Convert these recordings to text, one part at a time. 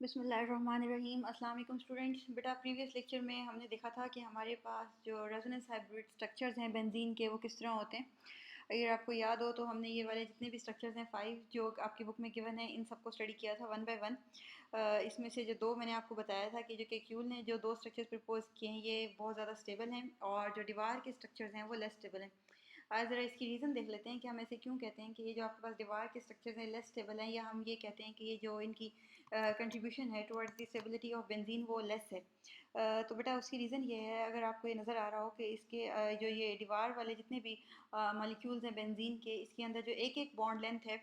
बिस्मिल्लाहिर्रहमानिर्रहीम। अस्सलाम वालेकुम स्टूडेंट्स। बेटा प्रीवियस लेक्चर में हमने देखा था कि हमारे पास जो रेजोनेंस हाइब्रिड स्ट्रक्चर्स हैं बेंजीन के वो किस तरह होते हैं। अगर आपको याद हो तो हमने ये वाले जितने भी स्ट्रक्चर्स हैं 5 जो आपकी बुक में गिवन है इन सबको स्टडी किया था वन बाय वन। इसमें से जो दो मैंने आपको बताया था कि जो केक्यूल ने जो दो स्ट्रक्चर्स प्रपोज किए हैं ये बहुत ज़्यादा स्टेबल हैं और जो दीवार के स्ट्रक्चर्स हैं वो लेस स्टेबल हैं। आज ज़रा इसकी रीज़न देख लेते हैं कि हम ऐसे क्यों कहते हैं कि ये जो आपके पास दीवार के स्ट्रक्चर्स हैं लेस स्टेबल हैं, या हम ये कहते हैं कि ये जो इनकी कंट्रीब्यूशन है towards the stability of benzene वो लेस है। तो बेटा उसकी रीज़न ये है, अगर आपको ये नज़र आ रहा हो कि इसके जो ये दीवार वाले जितने भी मॉलिक्यूल्स हैं बेंजीन के, इसके अंदर जो एक एक बॉन्ड लेंथ है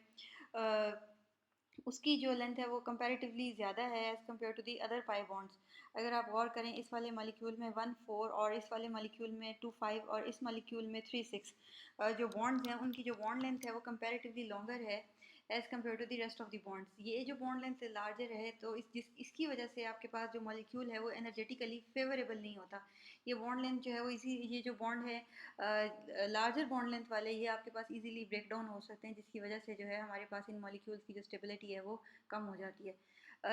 उसकी जो लेंथ है वो कंपैरेटिवली ज़्यादा है as compare to the other pi bonds. अगर आप गौर करें इस वाले मॉलिक्यूल में 1 4 और इस वाले मॉलिक्यूल में 2 5 और इस मॉलिक्यूल में 3 6 जो बॉन्ड्स हैं उनकी जो बॉन्ड लेंथ है वो कंपैरेटिवली लॉन्गर है as compare to the rest of the bonds. ये जो बॉन्ड लेंथ लार्जर है तो इसकी वजह से आपके पास जो मॉलिक्यूल है वो एनर्जेटिकली फेवरेबल नहीं होता। ये बॉन्ड लेंथ जो है वो इसी ये जो बॉन्ड है लार्जर बॉन्ड लेंथ वाले ये आपके पास इजीली ब्रेक डाउन हो सकते हैं, जिसकी वजह से जो है हमारे पास इन मॉलिक्यूल्स की जो स्टेबिलिटी है वो कम हो जाती है।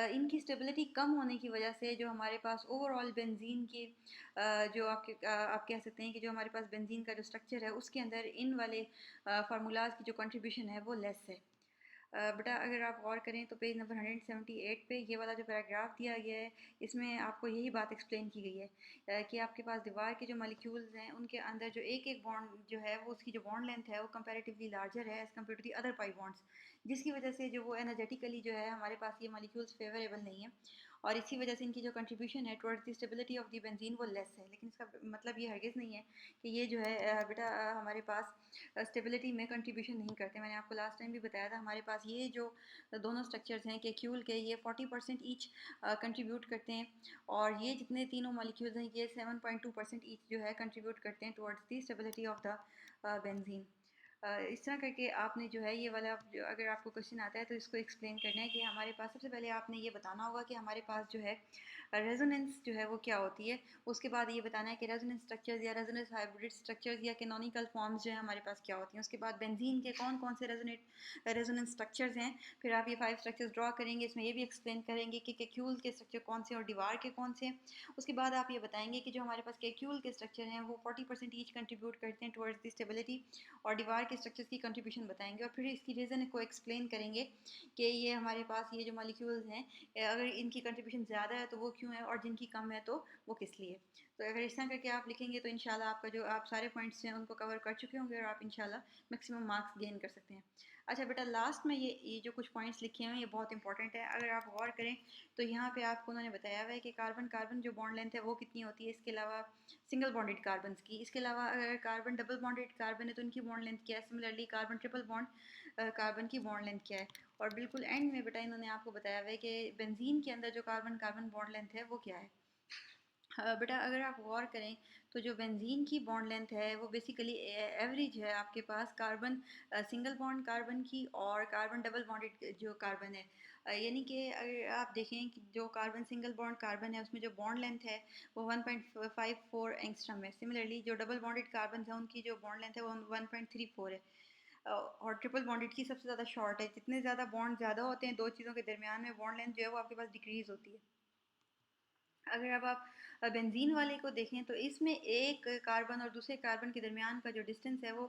इनकी स्टेबिलिटी कम होने की वजह से जो हमारे पास ओवरऑल बेंजीन की जो आप कह सकते हैं कि जो हमारे पास बेंजीन का जो स्ट्रक्चर है उसके अंदर इन वाले फार्मूलाज की जो कंट्रीब्यूशन है वो लेस है। बेटा अगर आप गौर करें तो पेज नंबर 178 पे ये वाला जो पैराग्राफ दिया गया है इसमें आपको यही बात एक्सप्लेन की गई है कि आपके पास दीवार के जो मॉलिक्यूल्स हैं उनके अंदर जो एक एक बॉन्ड जो है वो उसकी जो बॉन्ड लेंथ है वो कंपैरेटिवली लार्जर है as compare to the other pi bonds, जिसकी वजह से जो वो एनर्जेटिकली जो है हमारे पास ये मॉलिक्यूल्स फेवरेबल नहीं है और इसी वजह से इनकी जो कंट्रीब्यूशन है towards the stability of the benzene वो लेस है। लेकिन इसका मतलब ये हरगिज़ नहीं है कि ये जो है बेटा हमारे पास स्टेबिलिटी में कंट्रीब्यूशन नहीं करते। मैंने आपको लास्ट टाइम भी बताया था हमारे पास ये जो दोनों स्ट्रक्चर्स हैं केक्यूल के ये 40% ईच कंट्रीब्यूट करते हैं और ये जितने तीनों मॉलिक्यूल्स हैं ये 7.2% ईच जो है कंट्रीब्यूट करते हैं towards the stability of the benzene. इस तरह करके आपने जो है ये वाला जो अगर आपको क्वेश्चन आता है तो इसको एक्सप्लेन करना है कि हमारे पास सबसे पहले आपने ये बताना होगा कि हमारे पास जो है रेजोनेंस जो है वो क्या होती है। उसके बाद ये बताना है कि रेजोनेंस स्ट्रक्चर्स या रेजोनेंस हाइब्रिड स्ट्रक्चर्स या कैनोनिकल फॉर्म्स जो है हमारे पास क्या होती हैं। उसके बाद बेंजीन के कौन कौन से रेजोनेंस स्ट्रक्चर्स हैं, फिर आप ये 5 स्ट्रक्चर्स ड्रॉ करेंगे। इसमें ये भी एक्सप्लेन करेंगे कि केक्यूल के स्ट्रक्चर कौन से और दीवार के कौन से। उसके बाद आप ये बताएंगे कि जो हमारे पास केक्यूल के स्ट्रक्चर हैं वो 40% ईच कंट्रीब्यूट करते हैं टुवर्ड्स द स्टेबिलिटी और दीवार के स्ट्रक्चर्स की कंट्रीब्यूशन बताएंगे और फिर इसकी रीज़न को एक्सप्लेन करेंगे कि ये हमारे पास ये जो मॉलिक्यूल्स हैं अगर इनकी कंट्रीब्यूशन ज़्यादा है तो वो क्यों है और जिनकी कम है तो वो किस लिए। तो अगर इस तरह करके आप लिखेंगे तो इंशाल्लाह आपका जो आप सारे पॉइंट्स हैं उनको कवर कर चुके होंगे और आप इंशाल्लाह मैक्सिमम मार्क्स गेन कर सकते हैं। अच्छा बेटा लास्ट में ये जो कुछ पॉइंट्स लिखे हुए हैं ये बहुत इंपॉर्टेंट है। अगर आप गौर करें तो यहाँ पे आपको उन्होंने बताया हुआ है कि कार्बन कार्बन जो बॉन्ड लेंथ है वो कितनी होती है, इसके अलावा सिंगल बॉन्डेड कार्बन की। इसके अलावा अगर कार्बन डबल बॉन्डेड कार्बन है तो उनकी बॉन्ड लेंथ क्या है, similarly carbon triple bond carbon की बॉन्ड लेंथ क्या है। और बिल्कुल एंड में बेटा इन्होंने आपको बताया हुआ है कि बेंजीन के अंदर जो कार्बन कार्बन बॉन्ड लेंथ है वो क्या है। बेटा अगर आप गौर करें तो जो बेंजीन की बॉन्ड लेंथ है वो बेसिकली एवरेज है आपके पास कार्बन सिंगल बॉन्ड कार्बन की और कार्बन डबल बॉन्डेड जो कार्बन है। यानी कि अगर आप देखें कि जो कार्बन सिंगल बॉन्ड कार्बन है उसमें जो बॉन्ड लेंथ है वो 1.54 एंगस्ट्रम है। सिमिलरली जो डबल बॉन्डेड कार्बन है उनकी जो बॉन्ड लेंथ है वो 1.34 है। और ट्रिपल बॉन्डेड की सबसे ज़्यादा शॉर्ट है। जितने ज़्यादा बॉन्ड ज़्यादा होते हैं दो चीज़ों के दरमियान में बॉन्ड लेंथ जो है वो आपके पास डिक्रीज़ होती है। अगर अब आप बेंजीन वाले को देखें तो इसमें एक कार्बन और दूसरे कार्बन के दरमियान का जो डिस्टेंस है वो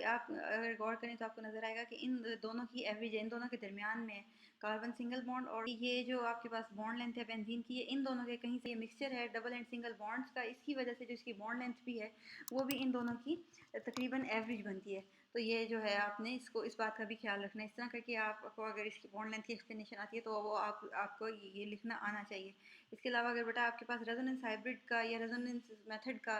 आप अगर गौर करें तो आपको नज़र आएगा कि इन दोनों की एवरेज है, इन दोनों के दरमियान में कार्बन सिंगल बॉन्ड और ये जो आपके पास बॉन्ड लेंथ है बेंजीन की ये इन दोनों के कहीं से ये मिक्सचर है डबल एंड सिंगल बॉन्ड्स का। इसकी वजह से जो इसकी बॉन्ड लेंथ भी है वो भी इन दोनों की तकरीबन एवरेज बनती है। तो ये जो है आपने इसको इस बात का भी ख्याल रखना है। इस तरह करके आपको अगर इसकी बॉन्ड लेंथ की एक्सप्लेनेशन आती है तो वो आपको ये लिखना आना चाहिए। इसके अलावा अगर बेटा आपके पास रेजोनेंस हाइब्रिड का या रेजोनेंस मेथड का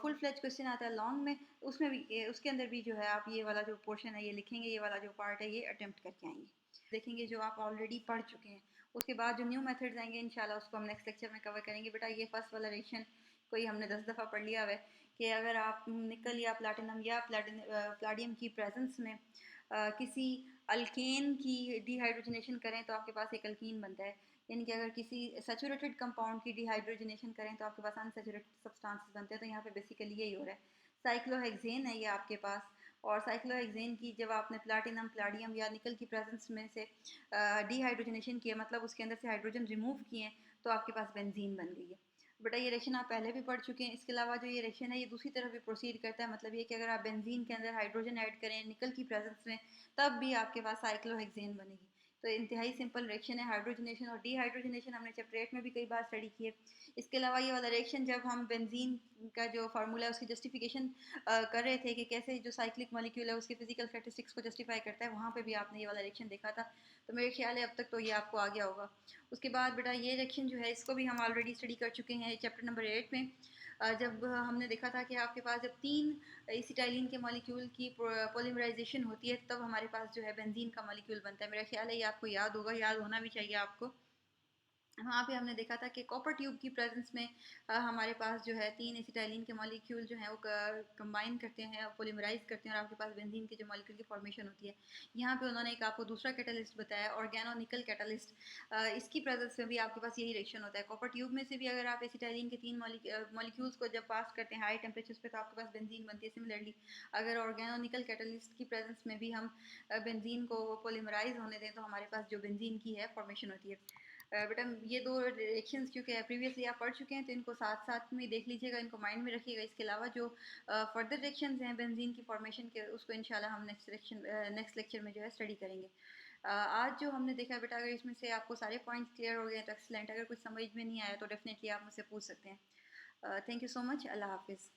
फुल फ्लेज क्वेश्चन आता है लॉन्ग में, उसमें भी उसके अंदर भी जो है आप ये वाला जो पोर्शन है ये लिखेंगे, ये वाला जो पार्ट है ये अटेम्प्ट करके आएंगे। देखेंगे जो आप ऑलरेडी पढ़ चुके हैं। उसके बाद जो न्यू मेथड्स आएंगे इंशाल्लाह उसको हम नेक्स्ट लेक्चर में कवर करेंगे। बेटा ये फर्स्ट वाला रिएक्शन कोई हमने 10 दफ़ा पढ़ लिया हुआ है कि अगर आप निकल या प्लैटिनम या प्लाडियम की प्रेजेंस में किसी अल्केन की डिहाइड्रोजनेशन करें तो आपके पास एक अल्कीन बनता है। यानी कि अगर किसी सैचुरेटेड कंपाउंड की डिहाइड्रोजनेशन करें तो आपके पास अनसैचुरेटेड सब्सटेंसेस बनते हैं। तो यहाँ पे बेसिकली यही हो रहा है। साइक्लोहेक्सेन है ये आपके पास और साइक्लोहेक्सेन की जब आपने प्लाटिनम, प्लाडियम या निकल की प्रेजेंस में से डिहाइड्रोजनेशन किया, मतलब उसके अंदर से हाइड्रोजन रिमूव किए, तो आपके पास बेंजीन बन गई है। बेटा ये रिएक्शन आप पहले भी पढ़ चुके हैं। इसके अलावा जो ये रिएक्शन है ये दूसरी तरफ भी प्रोसीड करता है, मतलब ये कि अगर आप बेंजीन के अंदर हाइड्रोजन ऐड करें निकल की प्रेजेंस में, तब भी आपके पास साइक्लोहेक्सेन बनेगी। तो इंतहाई सिंपल रिएक्शन है हाइड्रोजनेशन और डिहाइड्रोजनेशन, हमने चैप्टर 8 में भी कई बार स्टडी की है। इसके अलावा ये वाला रिएक्शन जब हम बेंजीन का जो फार्मूला है उसकी जस्टिफिकेशन कर रहे थे कि कैसे जो साइक्लिक मॉलिक्यूल है उसके फिजिकल स्टैटिस्टिक्स को जस्टिफाई करता है, वहाँ पे भी आपने ये वाला रिएक्शन देखा था। तो मेरे ख्याल है अब तक तो ये आपको आ गया होगा। उसके बाद बेटा ये रिएक्शन जो है इसको भी हम ऑलरेडी स्टडी कर चुके हैं चैप्टर नंबर 8 में। जब हमने देखा था कि आपके पास जब 3 एसिटाइलिन के मॉलिक्यूल की पॉलीमराइजेशन होती है, तब हमारे पास जो है बेंजीन का मॉलिक्यूल बनता है। मेरा ख्याल है ये आपको याद होगा, याद होना भी चाहिए आपको। वहाँ पे हमने देखा था कि कॉपर ट्यूब की प्रेजेंस में हमारे पास जो है 3 एसिटाइलिन के मॉलिक्यूल जो हैं वो कंबाइन करते हैं, पॉलीमराइज करते हैं, और आपके पास बेंजीन के जो मॉलिक्यूल की फॉर्मेशन होती है। यहाँ पे उन्होंने एक आपको दूसरा कैटलिस्ट बताया, ऑर्गेनो निकल कैटलिस्ट। इसकी प्रेजेंस में भी आपके पास यही रिएक्शन होता है। कॉपर ट्यूब में से भी अगर आप एसिटाइलिन के 3 मॉलिक्यूल्स को जब पास करते हैं हाई टेम्परेचर पे, तो आपके पास बेंजीन बनती है। सिमिलरली अगर ऑर्गेनो निकल कैटलिस्ट की प्रेजेंस में भी हम बेंजीन को पॉलीमराइज होने दें, तो हमारे पास जो बेंजीन की है फॉर्मेशन होती है। बेटा ये दो रिएक्शंस क्योंकि प्रीवियसली आप पढ़ चुके हैं, तो इनको साथ साथ में देख लीजिएगा, इनको माइंड में रखिएगा। इसके अलावा जो फर्दर रिएक्शंस हैं बेंजीन की फॉर्मेशन के, उसको इंशाल्लाह हम नेक्स्ट लेक्चर में जो है स्टडी करेंगे। आज जो हमने देखा बेटा, अगर इसमें से आपको सारे पॉइंट्स क्लियर हो गए तो एक्सलेंट। अगर कुछ समझ में नहीं आया तो डेफिनेटली आप मुझसे पूछ सकते हैं। Thank you so much. अल्लाह हाफिज़।